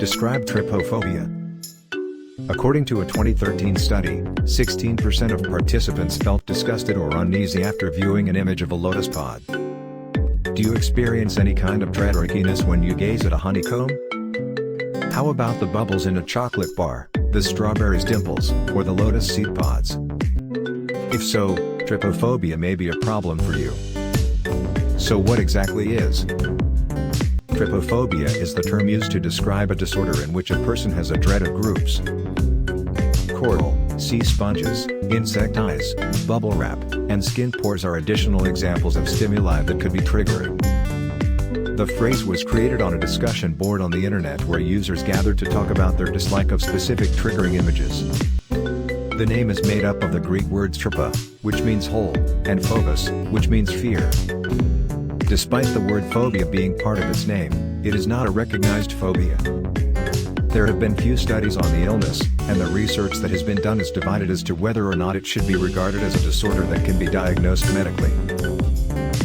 Describe trypophobia. According to a 2013 study, 16% of participants felt disgusted or uneasy after viewing an image of a lotus pod. Do you experience any kind of dread or ickiness when you gaze at a honeycomb? How about the bubbles in a chocolate bar, the strawberry's dimples, or the lotus seed pods? If so, trypophobia may be a problem for you. So what exactly is trypophobia? Is the term used to describe a disorder in which a person has a dread of groups. Coral, sea sponges, insect eyes, bubble wrap, and skin pores are additional examples of stimuli that could be triggering. The phrase was created on a discussion board on the internet where users gathered to talk about their dislike of specific triggering images. The name is made up of the Greek words trypa, which means hole, and phobos, which means fear. Despite the word phobia being part of its name, it is not a recognized phobia. There have been few studies on the illness, and the research that has been done is divided as to whether or not it should be regarded as a disorder that can be diagnosed medically.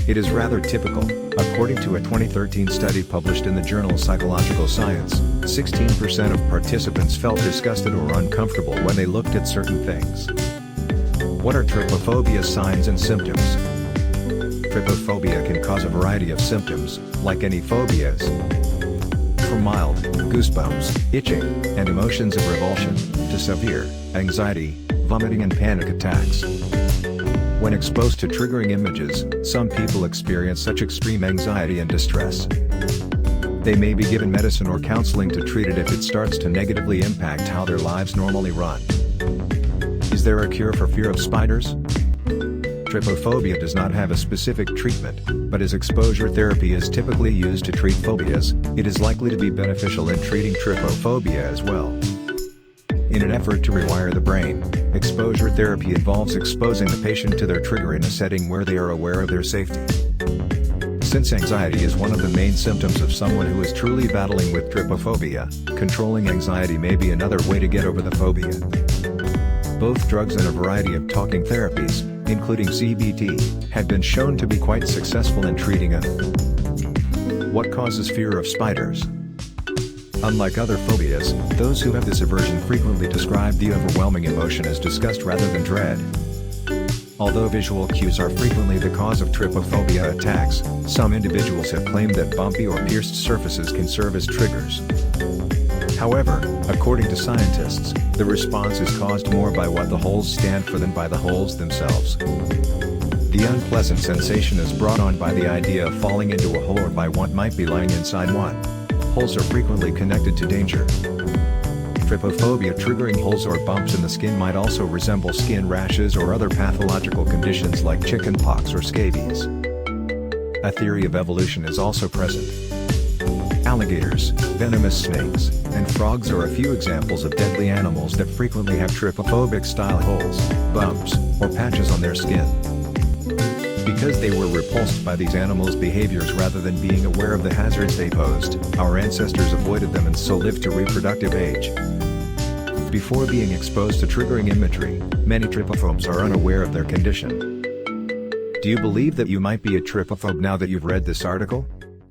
It is rather typical. According to a 2013 study published in the journal Psychological Science, 16% of participants felt disgusted or uncomfortable when they looked at certain things. What are trypophobia's signs and symptoms? Trypophobia can cause a variety of symptoms, like any phobias. From mild, goosebumps, itching, and emotions of revulsion, to severe, anxiety, vomiting and panic attacks. When exposed to triggering images, some people experience such extreme anxiety and distress. They may be given medicine or counseling to treat it if it starts to negatively impact how their lives normally run. Is there a cure for fear of spiders? Trypophobia does not have a specific treatment, but as exposure therapy is typically used to treat phobias, it is likely to be beneficial in treating trypophobia as well. In an effort to rewire the brain, exposure therapy involves exposing the patient to their trigger in a setting where they are aware of their safety. Since anxiety is one of the main symptoms of someone who is truly battling with trypophobia, controlling anxiety may be another way to get over the phobia. Both drugs and a variety of talking therapies, including CBT, have been shown to be quite successful in treating it. What causes fear of spiders? Unlike other phobias, those who have this aversion frequently describe the overwhelming emotion as disgust rather than dread. Although visual cues are frequently the cause of trypophobia attacks, some individuals have claimed that bumpy or pierced surfaces can serve as triggers. However, according to scientists, the response is caused more by what the holes stand for than by the holes themselves. The unpleasant sensation is brought on by the idea of falling into a hole or by what might be lying inside one. Holes are frequently connected to danger. Trypophobia triggering holes or bumps in the skin might also resemble skin rashes or other pathological conditions like chickenpox or scabies. A theory of evolution is also present. Alligators, venomous snakes, and frogs are a few examples of deadly animals that frequently have trypophobic style holes, bumps, or patches on their skin. Because they were repulsed by these animals' behaviors rather than being aware of the hazards they posed, our ancestors avoided them and so lived to reproductive age. Before being exposed to triggering imagery, many trypophobes are unaware of their condition. Do you believe that you might be a trypophobe now that you've read this article?